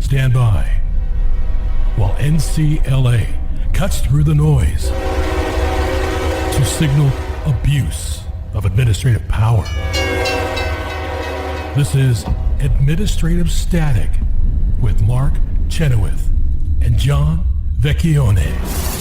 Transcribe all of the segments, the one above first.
stand by while NCLA cuts through the noise to signal abuse of administrative power. This is Administrative Static with Mark Chenoweth and John Vecchione.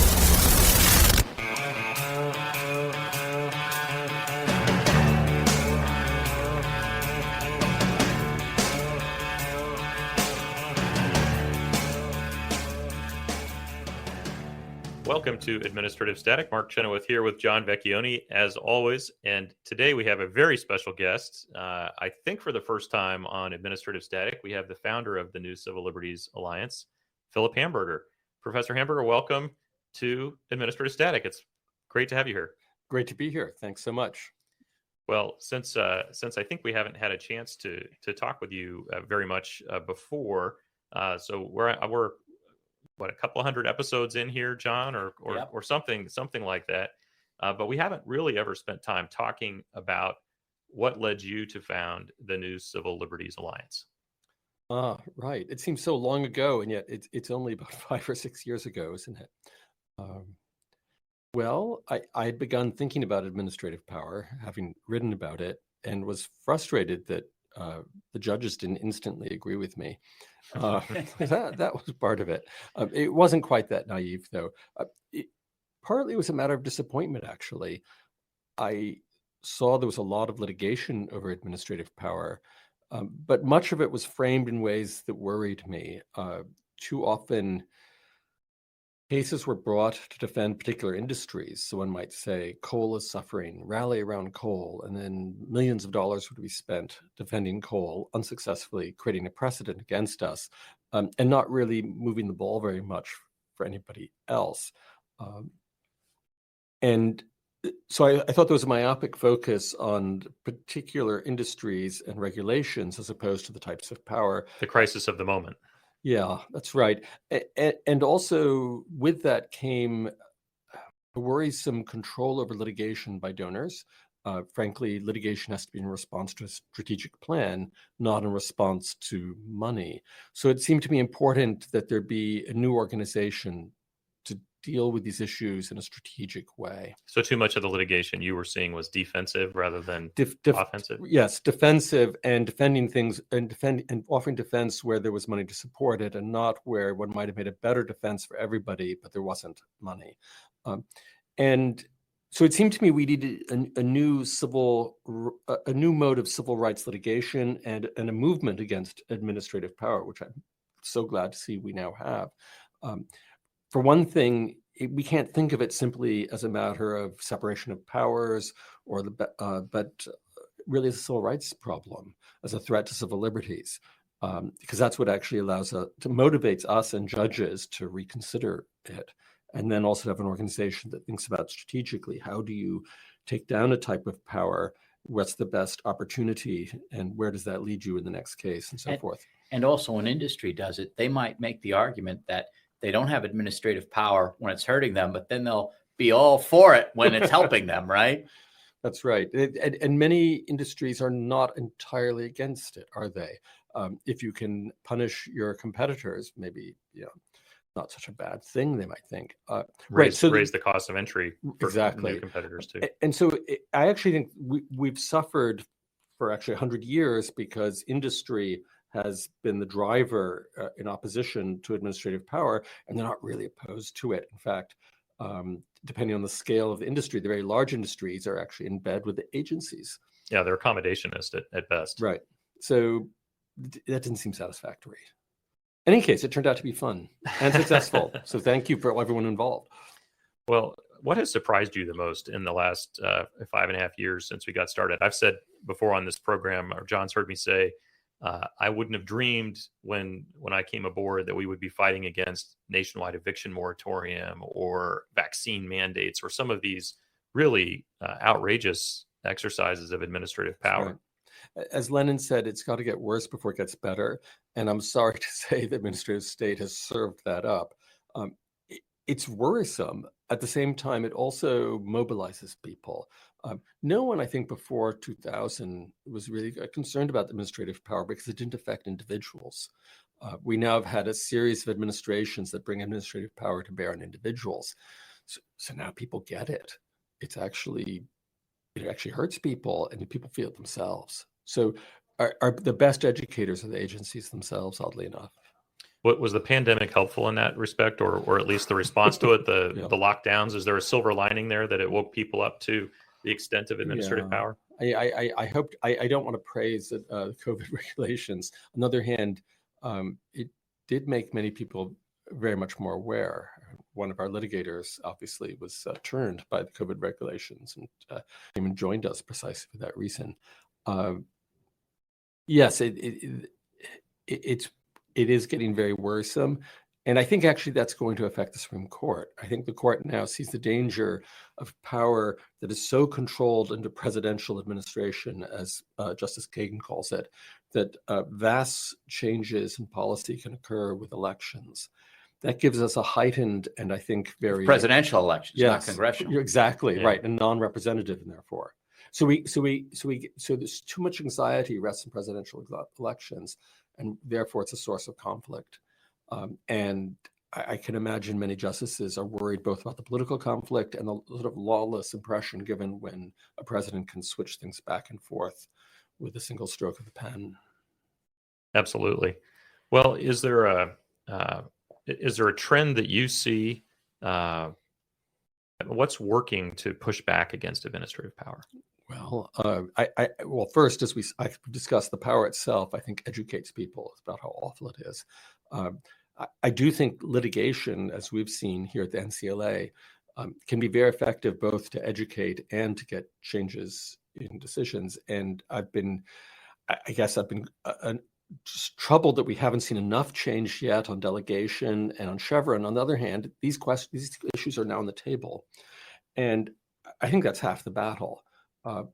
Welcome to Administrative Static. Mark Chenoweth here with John Vecchione, as always. And today we have a very special guest. I think for the first time on Administrative Static, we have the founder of the New Civil Liberties Alliance, Philip Hamburger. Professor Hamburger, welcome to Administrative Static. It's great to have you here. Great to be here. Thanks so much. Well, since I think we haven't had a chance to talk with you very much before, so we're what, a couple hundred episodes in here, John, or something like that. But we haven't really ever spent time talking about what led you to found the New Civil Liberties Alliance. Right. It seems so long ago, and yet it's only about 5 or 6 years ago, isn't it? Well, I had begun thinking about administrative power, having written about it, and was frustrated that the judges didn't instantly agree with me. That was part of it. It wasn't quite that naive, though. Partly it was a matter of disappointment, actually. I saw there was a lot of litigation over administrative power, but much of it was framed in ways that worried me. Too often, cases were brought to defend particular industries. So one might say, coal is suffering, rally around coal, and then millions of dollars would be spent defending coal, unsuccessfully creating a precedent against us, and not really moving the ball very much for anybody else. And so I thought there was a myopic focus on particular industries and regulations as opposed to the types of power. The crisis of the moment. Yeah, that's right. And also with that came a worrisome control over litigation by donors. Frankly, litigation has to be in response to a strategic plan, not in response to money. So it seemed to me important that there be a new organization to deal with these issues in a strategic way. So too much of the litigation you were seeing was defensive rather than offensive? Yes, defensive, and defending things and offering defense where there was money to support it, and not where one might have made a better defense for everybody, but there wasn't money. And so it seemed to me we needed a new mode of civil rights litigation and a movement against administrative power, which I'm so glad to see we now have. For one thing, we can't think of it simply as a matter of separation of powers, but really as a civil rights problem, as a threat to civil liberties, because that's what actually motivates us and judges to reconsider it, and then also have an organization that thinks about strategically, how do you take down a type of power, what's the best opportunity, and where does that lead you in the next case, and so forth. And also when industry does it, they might make the argument that they don't have administrative power when it's hurting them, but then they'll be all for it when it's helping them, right? That's right. And many industries are not entirely against it, are they? If you can punish your competitors, maybe not such a bad thing, they might think. Raise the cost of entry for exactly. New competitors too. And so I actually think we've suffered for actually 100 years because industry has been the driver in opposition to administrative power, and they're not really opposed to it. In fact, depending on the scale of the industry, the very large industries are actually in bed with the agencies. Yeah, they're accommodationist at best. Right. So that didn't seem satisfactory. In any case, it turned out to be fun and successful. So thank you for everyone involved. Well, what has surprised you the most in the last 5.5 years since we got started? I've said before on this program, or John's heard me say, I wouldn't have dreamed when I came aboard that we would be fighting against nationwide eviction moratorium or vaccine mandates or some of these really outrageous exercises of administrative power. Right. As Lenin said, it's got to get worse before it gets better. And I'm sorry to say the administrative state has served that up. It's worrisome. At the same time, it also mobilizes people. No one, I think, before 2000 was really concerned about the administrative power because it didn't affect individuals. We now have had a series of administrations that bring administrative power to bear on individuals. So now people get it. It actually hurts people, and people feel it themselves. So are the best educators of the agencies themselves, oddly enough. What was the pandemic helpful in that respect, or at least the response to it, the lockdowns? Is there a silver lining there that it woke people up to the extent of administrative power? I hope I don't want to praise the COVID regulations. On the other hand, it did make many people very much more aware. One of our litigators obviously was turned by the COVID regulations and even joined us precisely for that reason. Yes, it is getting very worrisome. And I think actually that's going to affect the Supreme Court. I think the court now sees the danger of power that is so controlled under presidential administration, as Justice Kagan calls it, that vast changes in policy can occur with elections. That gives us a heightened and I think very presidential elections, yes, not congressional. You're exactly right, and non-representative, and therefore. So there's too much anxiety rests in presidential elections, and therefore it's a source of conflict. And I can imagine many justices are worried both about the political conflict and the sort of lawless impression given when a president can switch things back and forth with a single stroke of the pen. Absolutely. Well, is there a trend that you see? What's working to push back against administrative power? Well, well, first, as I discussed, the power itself, I think, educates people about how awful it is. I do think litigation, as we've seen here at the NCLA, can be very effective both to educate and to get changes in decisions. And I guess I've been just troubled that we haven't seen enough change yet on delegation and on Chevron. On the other hand, these issues are now on the table, and I think that's half the battle.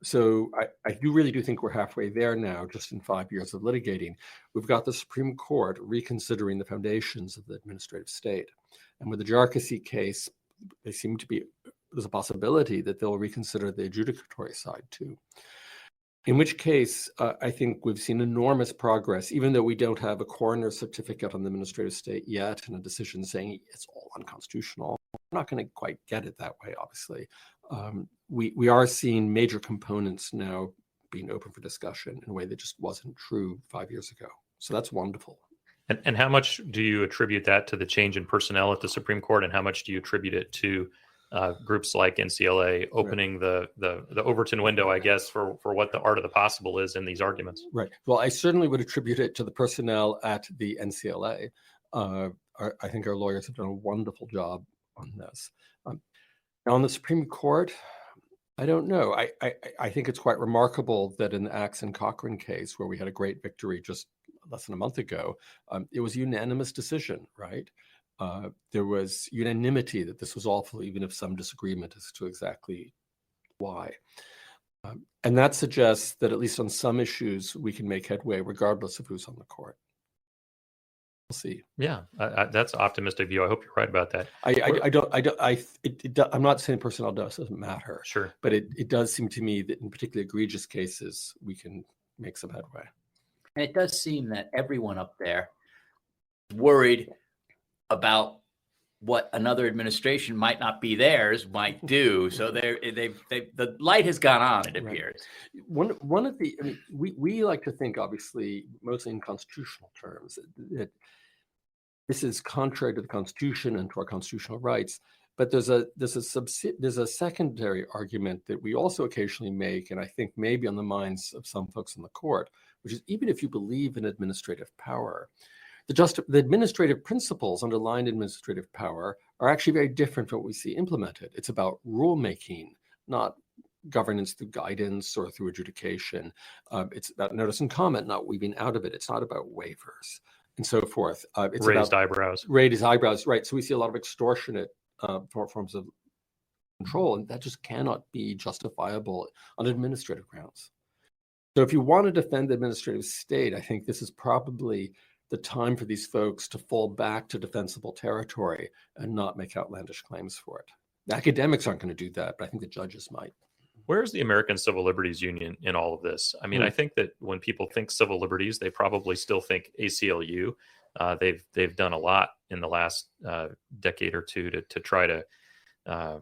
So I really do think we're halfway there now, just in 5 years of litigating. We've got the Supreme Court reconsidering the foundations of the administrative state. And with the Jarkissi case, there's a possibility that they'll reconsider the adjudicatory side too. In which case, I think we've seen enormous progress, even though we don't have a coroner's certificate on the administrative state yet and a decision saying it's all unconstitutional. We're not going to quite get it that way, obviously. We are seeing major components now being open for discussion in a way that just wasn't true 5 years ago. So that's wonderful. And how much do you attribute that to the change in personnel at the Supreme Court, and how much do you attribute it to groups like NCLA opening the Overton window, I guess, for what the art of the possible is in these arguments? Right. Well, I certainly would attribute it to the personnel at the NCLA. I think our lawyers have done a wonderful job on this. On the Supreme Court, I don't know. I think it's quite remarkable that in the Axe and Cochran case, where we had a great victory just less than a month ago, it was a unanimous decision, right? There was unanimity that this was awful, even if some disagreement as to exactly why. And that suggests that at least on some issues, we can make headway regardless of who's on the court. We'll see. Yeah, that's an optimistic view. I hope you're right about that. I'm not saying personnel doesn't matter. Sure. But it does seem to me that in particularly egregious cases, we can make some headway. And it does seem that everyone up there is worried about what another administration might not be theirs might do. So the light has gone on, it appears. Right. One of the, we like to think, obviously, mostly in constitutional terms, that this is contrary to the Constitution and to our constitutional rights. But there's a secondary argument that we also occasionally make, and I think maybe on the minds of some folks in the court, which is even if you believe in administrative power, the administrative principles underlying administrative power are actually very different from what we see implemented. It's about rulemaking, not governance through guidance or through adjudication. It's about notice and comment, not weaving out of it. It's not about waivers and so forth. It's raised eyebrows. Raised eyebrows, right. So we see a lot of extortionate forms of control, and that just cannot be justifiable on administrative grounds. So if you want to defend the administrative state, I think this is probably the time for these folks to fall back to defensible territory and not make outlandish claims for it. The academics aren't going to do that, but I think the judges might. Where's the American Civil Liberties Union in all of this? I mean, I think that when people think civil liberties, they probably still think ACLU. They've done a lot in the last decade or two to try to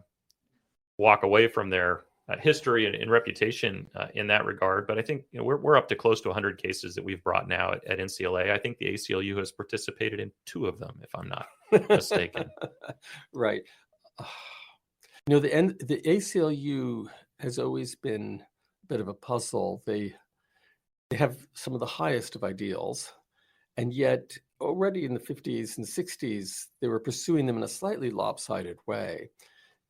walk away from their history and reputation in that regard. But I think we're up to close to 100 cases that we've brought now at NCLA. I think the ACLU has participated in 2 of them, if I'm not mistaken. Right. The ACLU has always been a bit of a puzzle. They have some of the highest of ideals, and yet already in the 50s and 60s, they were pursuing them in a slightly lopsided way.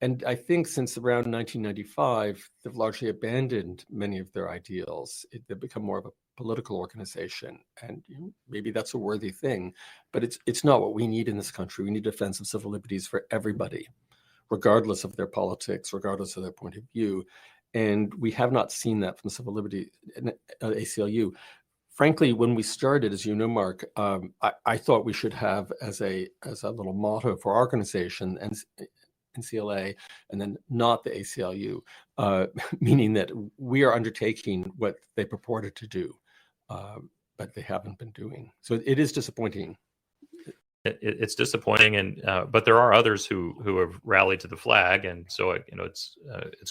And I think since around 1995, they've largely abandoned many of their ideals. They've become more of a political organization, and maybe that's a worthy thing, but it's not what we need in this country. We need defense of civil liberties for everybody, regardless of their politics, regardless of their point of view. And we have not seen that from civil liberty ACLU. Frankly, when we started, as you know, Mark, I thought we should have as a little motto for our organization, NCLA, and then not the ACLU, meaning that we are undertaking what they purported to do, but they haven't been doing. So it is disappointing. It's disappointing, and but there are others who have rallied to the flag, and so it's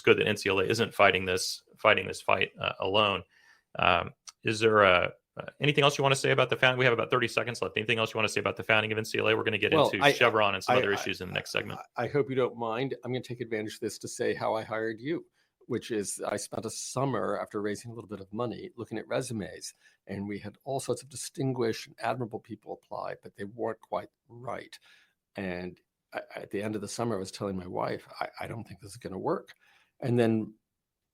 good that NCLA isn't fighting this fight alone. Is there anything else you want to say about the founding? We have about 30 seconds left. Anything else you want to say about the founding of NCLA? We're going to get into Chevron and some other issues in the next segment. I hope you don't mind. I'm going to take advantage of this to say how I hired you, which is I spent a summer after raising a little bit of money looking at resumes, and we had all sorts of distinguished and admirable people apply, but they weren't quite right. And at the end of the summer, I was telling my wife, I don't think this is going to work. And then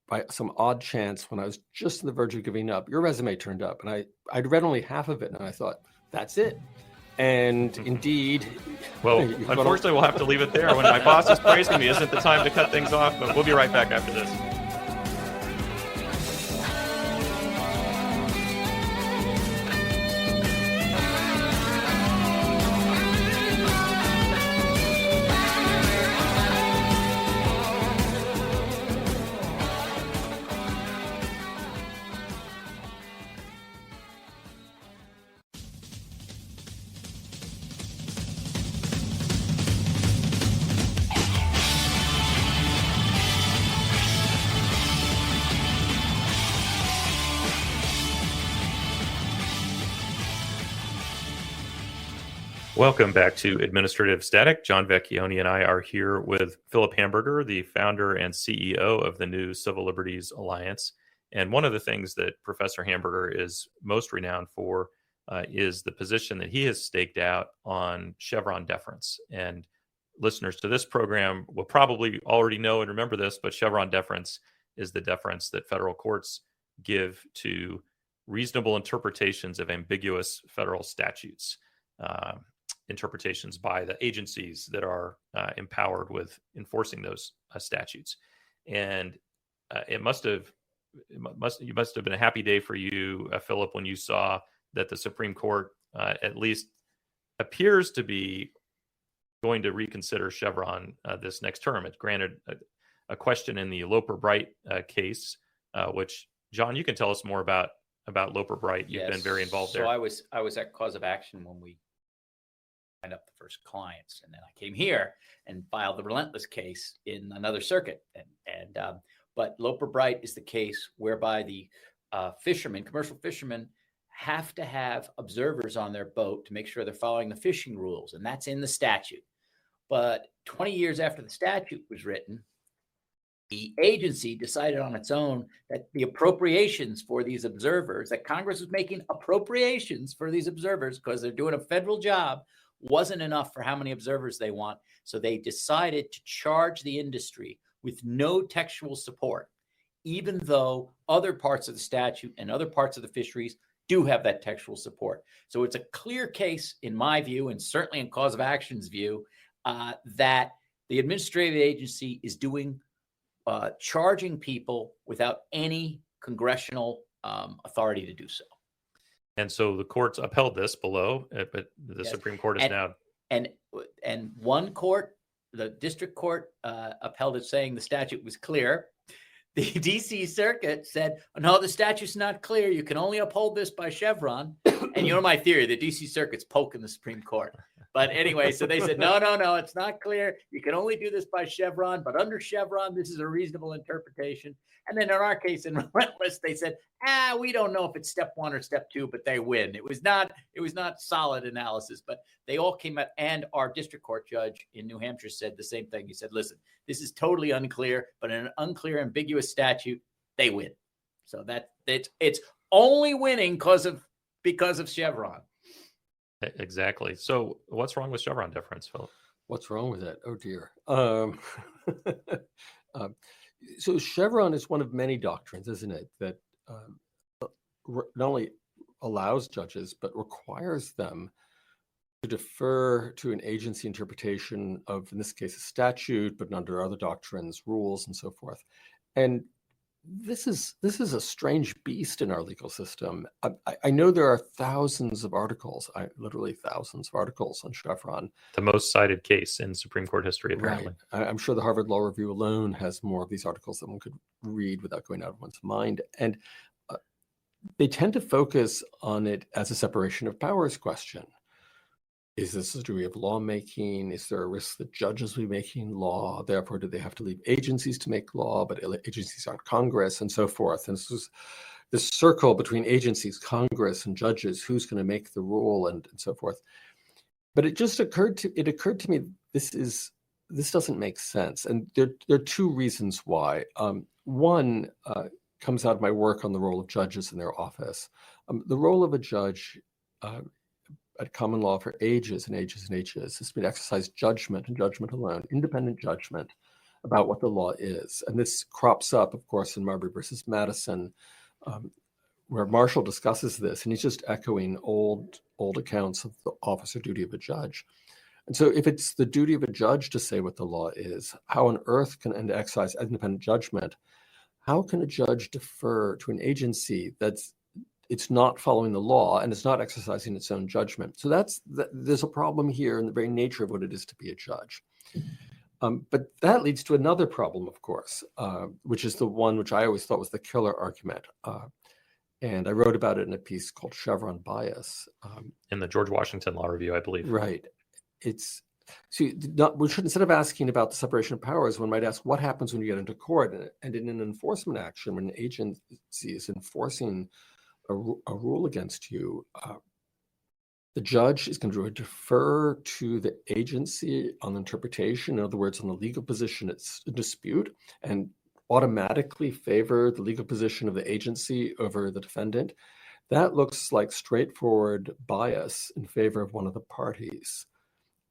by some odd chance, when I was just on the verge of giving up, your resume turned up, and I'd read only half of it, and I thought, that's it. And indeed, well, unfortunately, we'll have to leave it there. When my boss is praising me, isn't the time to cut things off, but we'll be right back after this. Welcome back to Administrative Static. John Vecchione and I are here with Philip Hamburger, the founder and CEO of the new Civil Liberties Alliance. And one of the things that Professor Hamburger is most renowned for is the position that he has staked out on Chevron Deference. And listeners to this program will probably already know and remember this, but Chevron Deference is the deference that federal courts give to reasonable interpretations of ambiguous federal statutes. Interpretations by the agencies that are empowered with enforcing those statutes. And you must have been a happy day for you, Philip, when you saw that the Supreme Court at least appears to be going to reconsider Chevron this next term. It granted a question in the Loper-Bright case, which, John, you can tell us more about Loper-Bright. You've been very involved there. So I was at cause of action when we signed up the first clients, and then I came here and filed the Relentless case in another circuit. But Loper-Bright is the case whereby the commercial fishermen, have to have observers on their boat to make sure they're following the fishing rules, and that's in the statute. But 20 years after the statute was written, the agency decided on its own that the appropriations for these observers, that Congress was making appropriations for these observers because they're doing a federal job, wasn't enough for how many observers they want. So they decided to charge the industry with no textual support, even though other parts of the statute and other parts of the fisheries do have that textual support. So it's a clear case, in my view, and certainly in cause of action's view, that the administrative agency is charging people without any congressional authority to do so. And so the courts upheld this below, but the Supreme Court is now. And one court, the district court, upheld it, saying the statute was clear. the DC Circuit said, no, the statute's not clear. You can only uphold this by Chevron. And you know my theory, the DC Circuit's poking the Supreme Court. But anyway, so they said, no, it's not clear. You can only do this by Chevron, but under Chevron, this is a reasonable interpretation. And then in our case, in Relentless, they said, we don't know if it's step 1 or step 2, but they win. It was not solid analysis, but they all came out. And our district court judge in New Hampshire said the same thing. He said, listen, this is totally unclear, but in an unclear, ambiguous statute, they win. So that it's only winning because of Chevron. Exactly. So what's wrong with Chevron deference, Philip? What's wrong with it? Oh, dear. So Chevron is one of many doctrines, isn't it, that not only allows judges, but requires them to defer to an agency interpretation of, in this case, a statute, but under other doctrines, rules, and so forth. And this is a strange beast in our legal system. I know there are thousands of articles, literally thousands of articles on Chevron. The most cited case in Supreme Court history, apparently. Right. I'm sure the Harvard Law Review alone has more of these articles than one could read without going out of one's mind. And they tend to focus on it as a separation of powers question. Is this a degree of lawmaking? Is there a risk that judges will be making law? Therefore, do they have to leave agencies to make law, but agencies aren't Congress, and so forth? And this circle between agencies, Congress, and judges, who's going to make the rule, and so forth. But it occurred to me, this doesn't make sense. And there are two reasons why. One comes out of my work on the role of judges in their office. The role of a judge at common law for ages and ages and ages has been exercised judgment and judgment alone, independent judgment about what the law is. And this crops up, of course, in Marbury versus Madison, where Marshall discusses this, and he's just echoing old accounts of the office or duty of a judge. And so if it's the duty of a judge to say what the law is, how on earth can an exercise independent judgment? How can a judge defer to an agency it's not following the law and it's not exercising its own judgment? So there's a problem here in the very nature of what it is to be a judge. But that leads to another problem, of course, which is the one which I always thought was the killer argument. And I wrote about it in a piece called Chevron Bias. In the George Washington Law Review, I believe. Right. Instead of asking about the separation of powers, one might ask what happens when you get into court. And in an enforcement action, when an agency is enforcing a rule against you, the judge is going to defer to the agency on interpretation, in other words, on the legal position it's a dispute, and automatically favor the legal position of the agency over the defendant. That looks like straightforward bias in favor of one of the parties,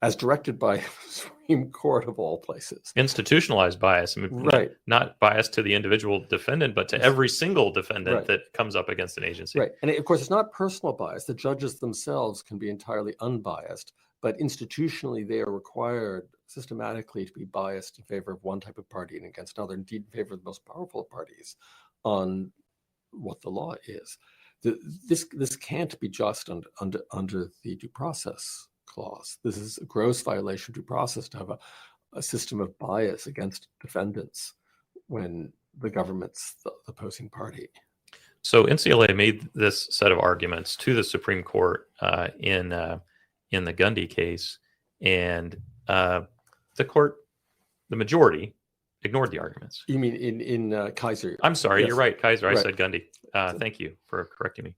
as directed by the Supreme Court of all places. Institutionalized bias. I mean, right. Not bias to the individual defendant, but to every single defendant that comes up against an agency. Right. And of course, it's not personal bias. The judges themselves can be entirely unbiased, but institutionally, they are required systematically to be biased in favor of one type of party and against another, indeed in favor of the most powerful parties on what the law is. This can't be just under the due process clause. This is a gross violation of due process to have a system of bias against defendants when the government's the opposing party. So NCLA made this set of arguments to the Supreme Court in the Gundy case, and the majority ignored the arguments. You mean in Kaiser? I'm sorry, yes. You're right, Kaiser. Right. I said Gundy. Thank you for correcting me.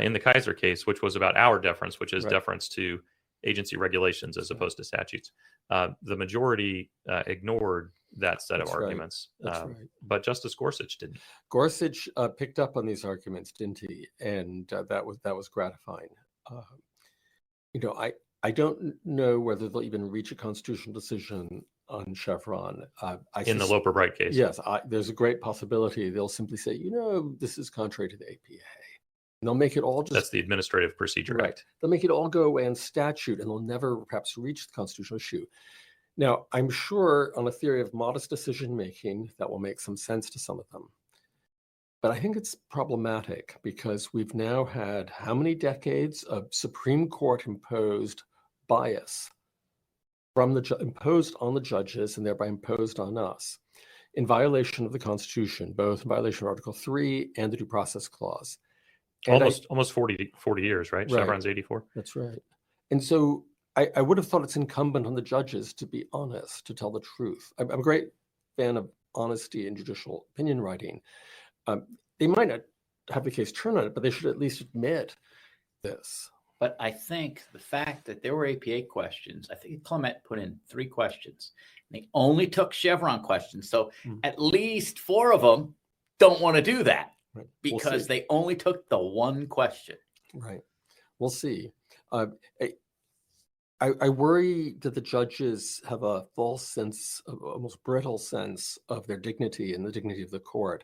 In the Kaiser case, which was about our deference, which is deference to agency regulations as opposed to statutes, the majority ignored that set of arguments. That's right. But Justice Gorsuch didn't. Gorsuch picked up on these arguments, didn't he? And that was gratifying. I don't know whether they'll even reach a constitutional decision on Chevron. In the Loper-Bright case. Yes, there's a great possibility they'll simply say, this is contrary to the APA. And they'll make it all just... That's the Administrative Procedure Act. They'll make it all go away in statute, and they'll never perhaps reach the constitutional issue. Now, I'm sure on a theory of modest decision-making, that will make some sense to some of them. But I think it's problematic because we've now had how many decades of Supreme Court imposed bias from imposed on the judges and thereby imposed on us. in violation of the Constitution, both in violation of Article 3 and the Due Process Clause. And almost 40 years, right? Chevron's 84. That's right. And so I would have thought it's incumbent on the judges to be honest, to tell the truth. I'm a great fan of honesty in judicial opinion writing. They might not have the case turn on it, but they should at least admit this. But I think the fact that there were APA questions, I think Clement put in 3 questions. And they only took Chevron questions. So at least 4 of them don't want to do that because they only took the 1 question. Right. We'll see. I worry that the judges have a false sense, almost brittle sense of their dignity and the dignity of the court,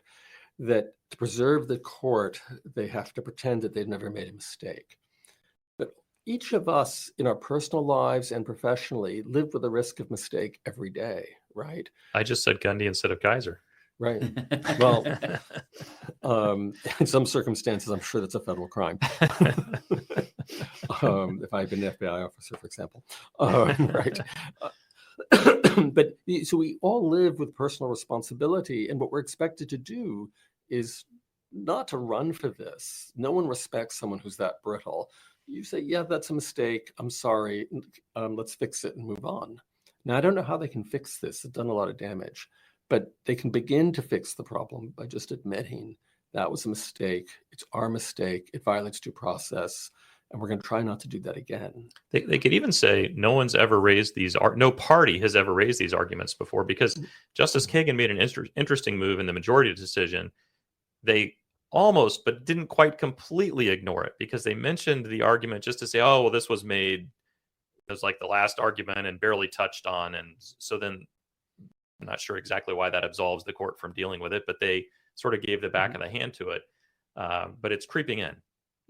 that to preserve the court, they have to pretend that they've never made a mistake. But each of us in our personal lives and professionally live with the risk of mistake every day, right? I just said Gundy instead of Geyser. Right. Well, in some circumstances, I'm sure that's a federal crime. If I had been an FBI officer, for example. Right. But so we all live with personal responsibility, and what we're expected to do is not to run for this. No one respects someone who's that brittle. You say, yeah, that's a mistake. I'm sorry. Let's fix it and move on. Now, I don't know how they can fix this. They've done a lot of damage, but they can begin to fix the problem by just admitting that was a mistake. It's our mistake. It violates due process. And we're going to try not to do that again. They could even say no one's ever raised these, no party has ever raised these arguments before, because Justice Kagan made an interesting move in the majority decision. They almost, but didn't quite completely ignore it, because they mentioned the argument just to say, oh, well, this was made as like the last argument and barely touched on. And so then I'm not sure exactly why that absolves the court from dealing with it, but they sort of gave the back of the hand to it. But it's creeping in.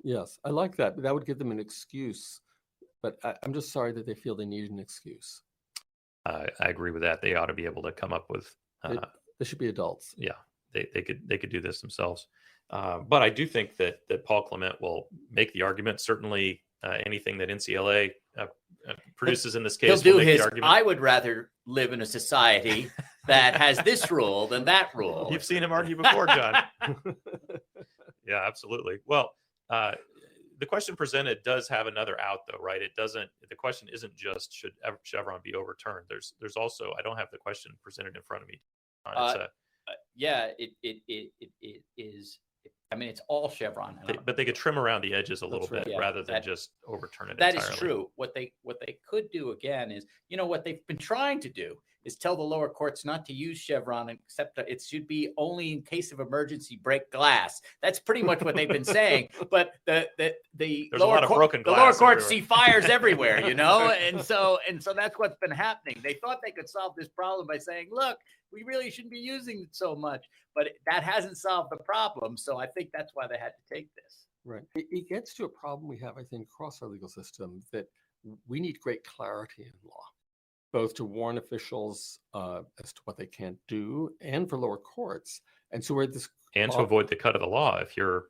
Yes, I like that. That would give them an excuse. But I'm just sorry that they feel they need an excuse. I agree with that. They ought to be able to come up with. They should be adults. Yeah, they could do this themselves. But I do think that Paul Clement will make the argument. Certainly, anything that NCLA produces in this case, he'll do will make his. The argument. I would rather live in a society that has this rule than that rule. You've seen him argue before, John. Yeah, absolutely. Well, the question presented does have another out, though, right? It doesn't. The question isn't just should Chevron be overturned. There's also, I don't have the question presented in front of me. Yeah, it is. I mean, it's all Chevron. But they could trim around the edges a little bit rather than just overturn it entirely. That is true. What they could do again is, what they've been trying to do is tell the lower courts not to use Chevron, except it should be only in case of emergency break glass. That's pretty much what they've been saying. But the lower courts see fires everywhere, and so that's what's been happening. They thought they could solve this problem by saying, look, we really shouldn't be using it so much, but that hasn't solved the problem. So I think that's why they had to take this. Right. It gets to a problem we have, I think, across our legal system, that we need great clarity in law, both to warn officials as to what they can't do and for lower courts. And so we're this. And to avoid the cut of the law if you're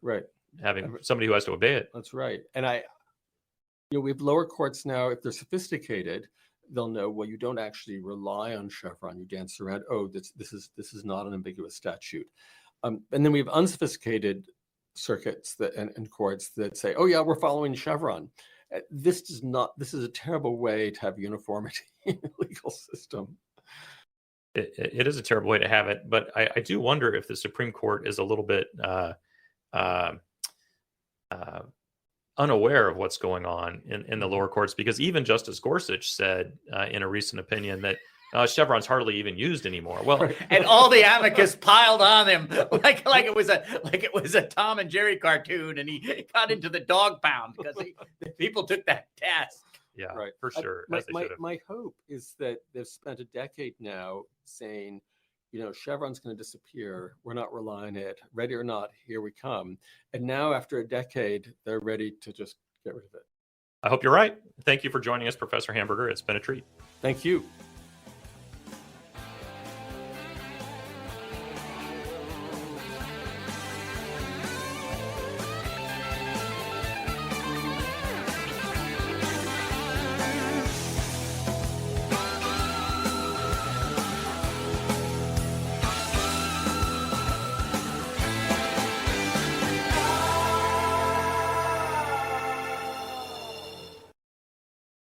having somebody who has to obey it. That's right. And we have lower courts now, if they're sophisticated, they'll know, well, you don't actually rely on Chevron. You dance around, oh, this is not an ambiguous statute. And then we have unsophisticated circuits and courts that say, oh, yeah, we're following Chevron. This is a terrible way to have uniformity in the legal system. It is a terrible way to have it, but I do wonder if the Supreme Court is a little bit unaware of what's going on in the lower courts, because even Justice Gorsuch said in a recent opinion that Chevron's hardly even used anymore. Well, and all the amicus piled on him like it was a Tom and Jerry cartoon, and he got into the dog pound because the people took that task. Yeah, right, for sure. My hope is that they've spent a decade now saying, Chevron's going to disappear. We're not relying on it. Ready or not, here we come. And now, after a decade, they're ready to just get rid of it. I hope you're right. Thank you for joining us, Professor Hamburger. It's been a treat. Thank you.